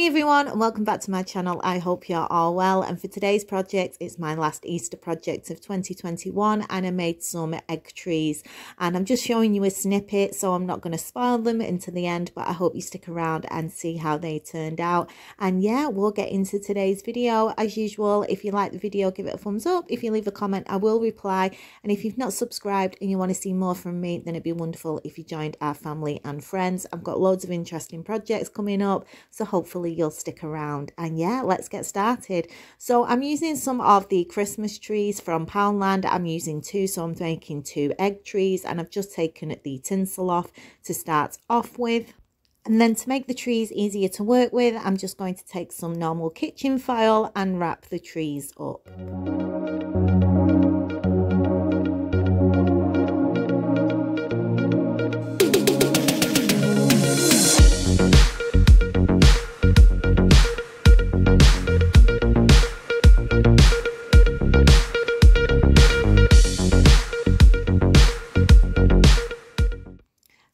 Hi everyone and welcome back to my channel. I hope you're all well, and for today's project it's my last Easter project of 2021 and I made some egg trees and I'm just showing you a snippet, so I'm not going to spoil them until the end, but I hope you stick around and see how they turned out. And yeah, we'll get into today's video. As usual, if you like the video, give it a thumbs up. If you leave a comment, I will reply, and if you've not subscribed and you want to see more from me, then it'd be wonderful if you joined our family and friends. I've got loads of interesting projects coming up, so hopefully you'll stick around. And yeah, let's get started. So I'm using some of the Christmas trees from Poundland. I'm using two, so I'm making two egg trees, and I've just taken the tinsel off to start off with. And then to make the trees easier to work with, I'm just going to take some normal kitchen foil and wrap the trees up.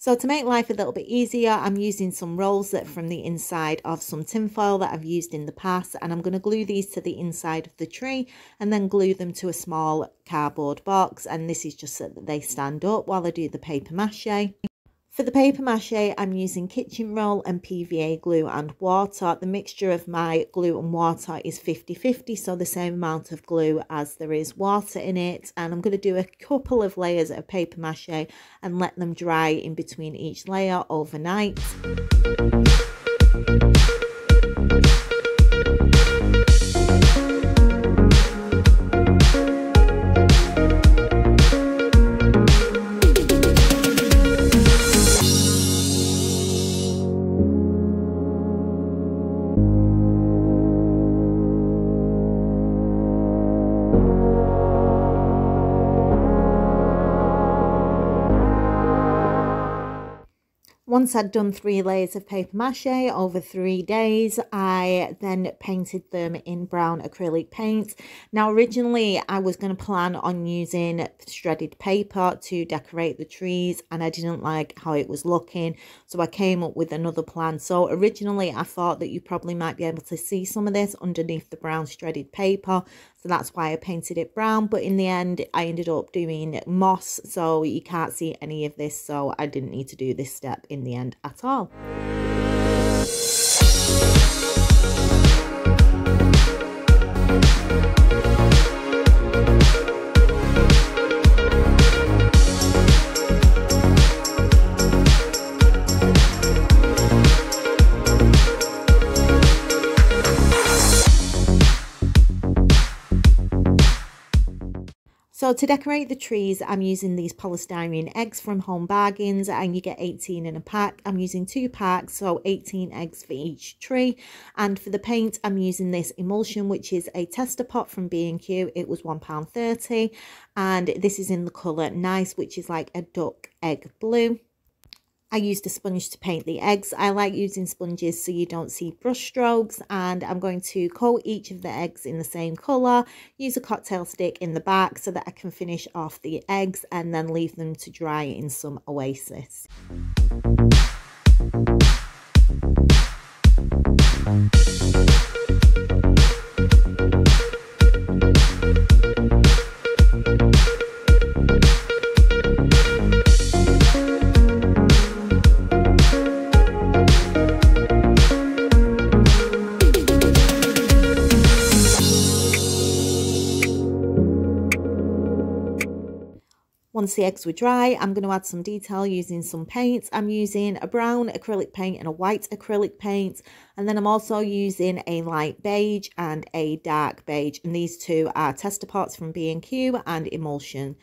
So to make life a little bit easier, I'm using some rolls that from the inside of some tin foil that I've used in the past, and I'm going to glue these to the inside of the tree and then glue them to a small cardboard box, and this is just so that they stand up while I do the paper mache. For the paper mache, I'm using kitchen roll and PVA glue and water. The mixture of my glue and water is 50-50, so the same amount of glue as there is water in it. And I'm going to do a couple of layers of paper mache and let them dry in between each layer overnight. Once I'd done 3 layers of paper mache over 3 days, I then painted them in brown acrylic paint. Now originally I was going to plan on using shredded paper to decorate the trees, and I didn't like how it was looking, so I came up with another plan. So originally I thought that you probably might be able to see some of this underneath the brown shredded paper, so that's why I painted it brown, but in the end I ended up doing moss, so you can't see any of this, so I didn't need to do this step in the end at all. So to decorate the trees, I'm using these polystyrene eggs from Home Bargains, and you get 18 in a pack. I'm using 2 packs, so 18 eggs for each tree. And for the paint, I'm using this emulsion, which is a tester pot from B&Q. It was £1.30, and this is in the colour Nice, which is like a duck egg blue. I used a sponge to paint the eggs. I like using sponges so you don't see brush strokes, and I'm going to coat each of the eggs in the same colour, use a cocktail stick in the back so that I can finish off the eggs and then leave them to dry in some Oasis. Once the eggs were dry, I'm going to add some detail using some paints. I'm using a brown acrylic paint and a white acrylic paint, and then I'm also using a light beige and a dark beige, and these two are tester pots from B&Q and emulsion.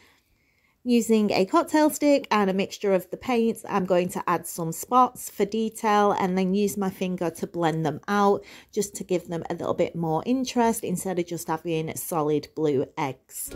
Using a cocktail stick and a mixture of the paints, I'm going to add some spots for detail and then use my finger to blend them out just to give them a little bit more interest instead of just having solid blue eggs.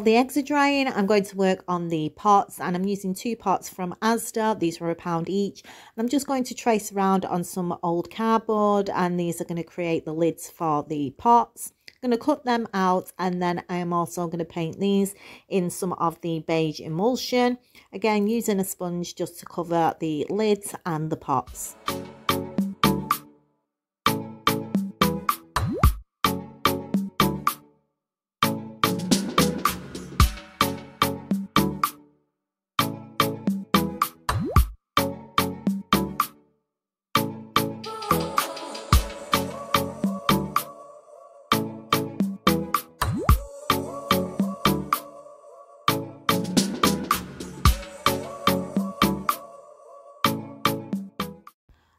while the eggs are drying, I'm going to work on the pots, and I'm using 2 pots from Asda. These were £1 each. And I'm just going to trace around on some old cardboard, and these are going to create the lids for the pots. I'm going to cut them out, and then I am also going to paint these in some of the beige emulsion. Again, using a sponge just to cover the lids and the pots.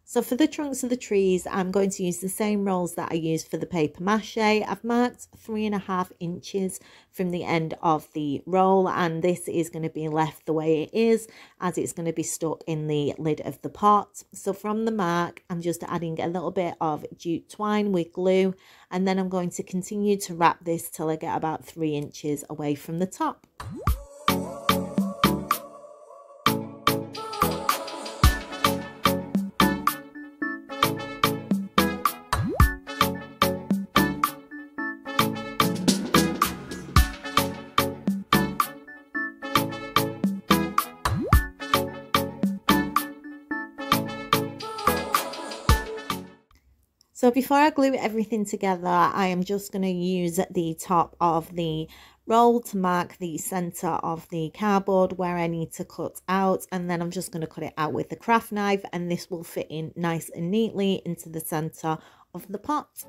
So for the trunks of the trees, I'm going to use the same rolls that I used for the paper mache. I've marked 3.5 inches from the end of the roll, and this is going to be left the way it is, as it's going to be stuck in the lid of the pot. So from the mark, I'm just adding a little bit of jute twine with glue, and then I'm going to continue to wrap this till I get about 3 inches away from the top. So before I glue everything together, I am just going to use the top of the roll to mark the center of the cardboard where I need to cut out, and then I'm just going to cut it out with the craft knife, and this will fit in nice and neatly into the center of the pot.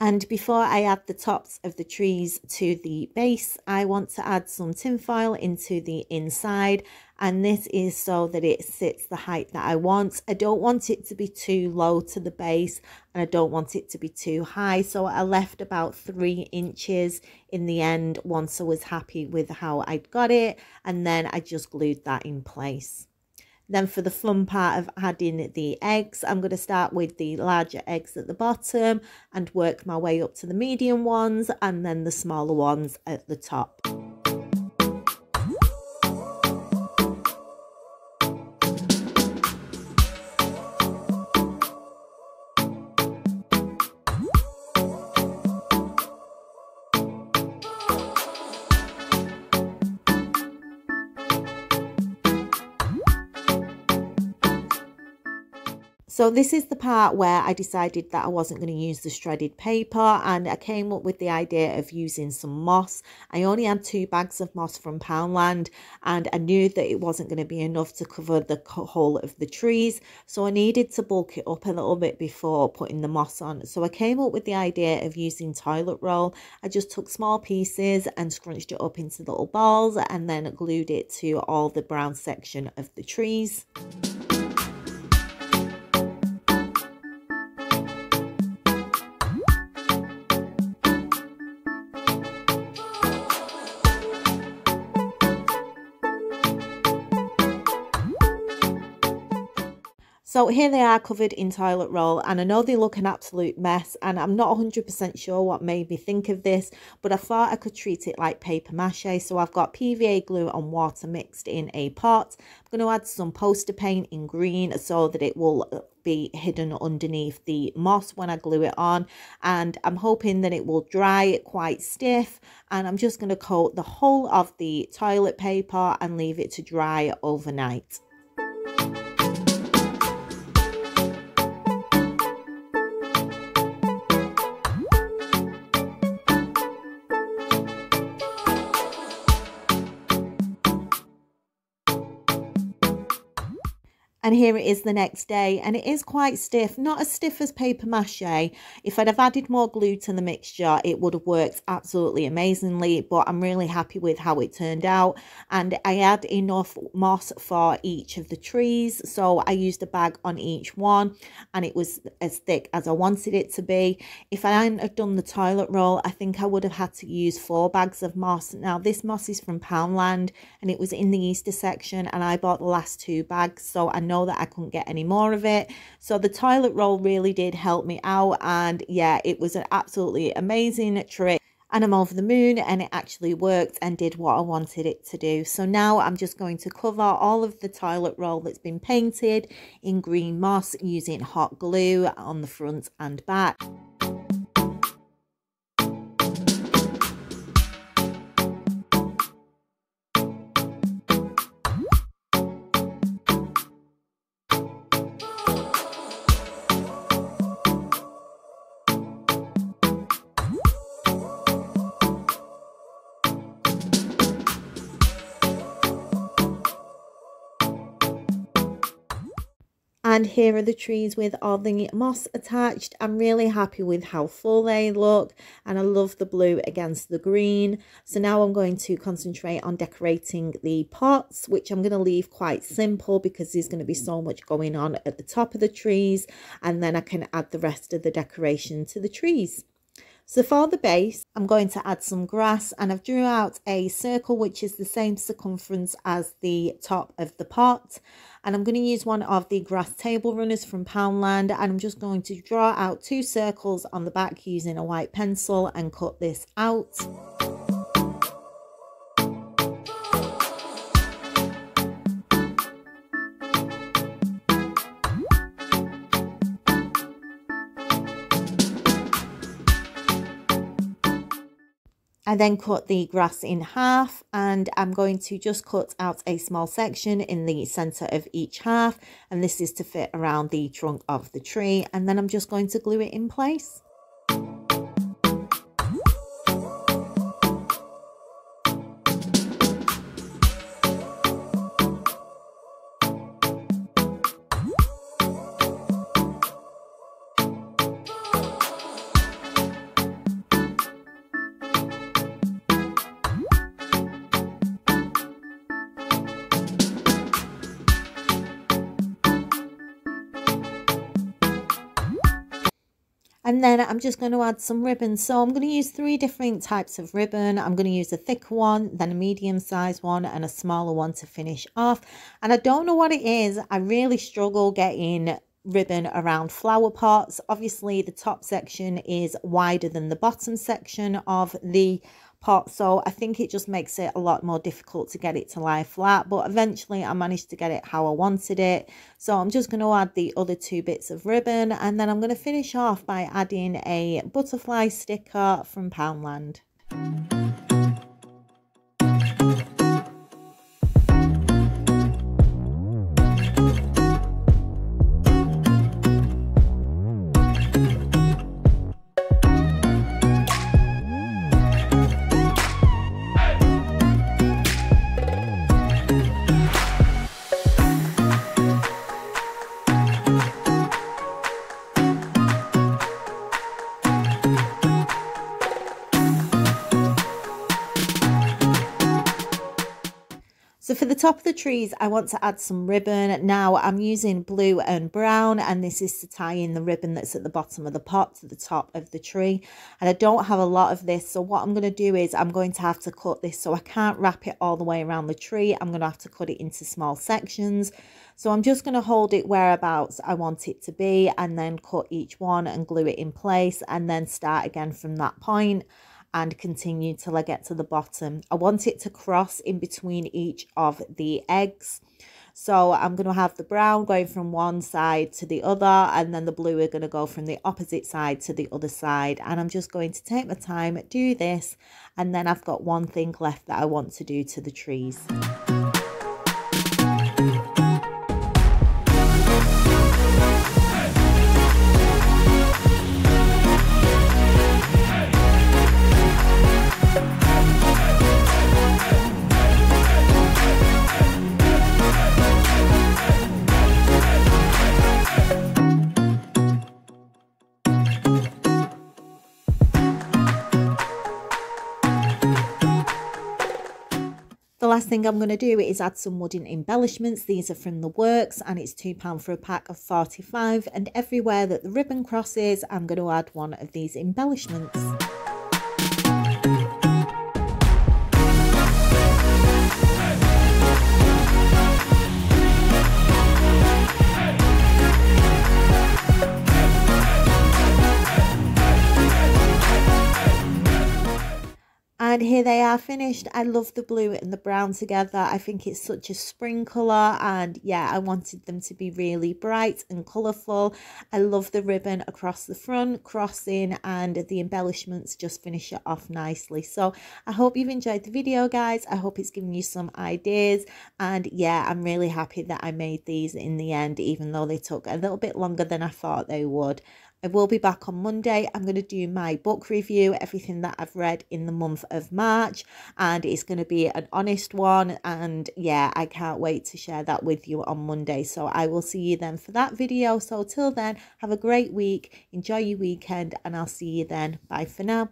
And before I add the tops of the trees to the base, I want to add some tin foil into the inside, and this is so that it sits the height that I want. I don't want it to be too low to the base, and I don't want it to be too high, so I left about 3 inches in the end once I was happy with how I'd got it, and then I just glued that in place. Then for the fun part of adding the eggs, I'm going to start with the larger eggs at the bottom and work my way up to the medium ones and then the smaller ones at the top. So this is the part where I decided that I wasn't going to use the shredded paper, and I came up with the idea of using some moss. I only had 2 bags of moss from Poundland, and I knew that it wasn't going to be enough to cover the whole of the trees, so I needed to bulk it up a little bit before putting the moss on. So I came up with the idea of using toilet roll. I just took small pieces and scrunched it up into little balls and then glued it to all the brown section of the trees. So here they are covered in toilet roll, and I know they look an absolute mess, and I'm not 100% sure what made me think of this, but I thought I could treat it like paper mache. So I've got PVA glue and water mixed in a pot. I'm going to add some poster paint in green so that it will be hidden underneath the moss when I glue it on, and I'm hoping that it will dry quite stiff, and I'm just going to coat the whole of the toilet paper and leave it to dry overnight. And here it is the next day, and it is quite stiff, not as stiff as paper mache. If I'd have added more glue to the mixture, it would have worked absolutely amazingly, but I'm really happy with how it turned out. And I had enough moss for each of the trees, so I used a bag on each one, and it was as thick as I wanted it to be. If I hadn't have done the toilet roll, I think I would have had to use 4 bags of moss. Now this moss is from Poundland, and it was in the Easter section, and I bought the last 2 bags, so I know that I couldn't get any more of it. So the toilet roll really did help me out, and yeah, it was an absolutely amazing trick, and I'm over the moon, and it actually worked and did what I wanted it to do. So now I'm just going to cover all of the toilet roll that's been painted in green moss using hot glue on the front and back. And here are the trees with all the moss attached. I'm really happy with how full they look, and I love the blue against the green. So now I'm going to concentrate on decorating the pots, which I'm going to leave quite simple because there's going to be so much going on at the top of the trees, and then I can add the rest of the decoration to the trees. So for the base, I'm going to add some grass, and I've drew out a circle which is the same circumference as the top of the pot. And I'm going to use one of the grass table runners from Poundland, and I'm just going to draw out 2 circles on the back using a white pencil and cut this out. I then cut the grass in half, and I'm going to just cut out a small section in the center of each half, and this is to fit around the trunk of the tree, and then I'm just going to glue it in place. And then I'm just going to add some ribbon. So I'm going to use 3 different types of ribbon. I'm going to use a thicker one, then a medium sized one, and a smaller one to finish off. And I don't know what it is, I really struggle getting ribbon around flower pots. Obviously the top section is wider than the bottom section of the pot, so I think it just makes it a lot more difficult to get it to lie flat, but eventually I managed to get it how I wanted it. So I'm just going to add the other 2 bits of ribbon, and then I'm going to finish off by adding a butterfly sticker from Poundland. So for the top of the trees, I want to add some ribbon. Now I'm using blue and brown, and this is to tie in the ribbon that's at the bottom of the pot to the top of the tree. And I don't have a lot of this, so what I'm going to do is I'm going to have to cut this, so I can't wrap it all the way around the tree. I'm going to have to cut it into small sections. So I'm just going to hold it whereabouts I want it to be, and then cut each one and glue it in place, and then start again from that point and continue till I get to the bottom. I want it to cross in between each of the eggs. So I'm going to have the brown going from one side to the other, and then the blue are going to go from the opposite side to the other side. And I'm just going to take my time, do this, and then I've got one thing left that I want to do to the trees. last thing I'm going to do is add some wooden embellishments. These are from The Works and it's £2 for a pack of 45, and everywhere that the ribbon crosses I'm going to add one of these embellishments. And here they are finished. I love the blue and the brown together. I think it's such a spring colour, and yeah, I wanted them to be really bright and colourful. I love the ribbon across the front crossing, and the embellishments just finish it off nicely. So I hope you've enjoyed the video, guys. I hope it's given you some ideas, and yeah, I'm really happy that I made these in the end, even though they took a little bit longer than I thought they would. I will be back on Monday. I'm going to do my book review, everything that I've read in the month of March, and it's going to be an honest one, and yeah, I can't wait to share that with you on Monday. So I will see you then for that video. So till then, have a great week, enjoy your weekend, and I'll see you then. Bye for now.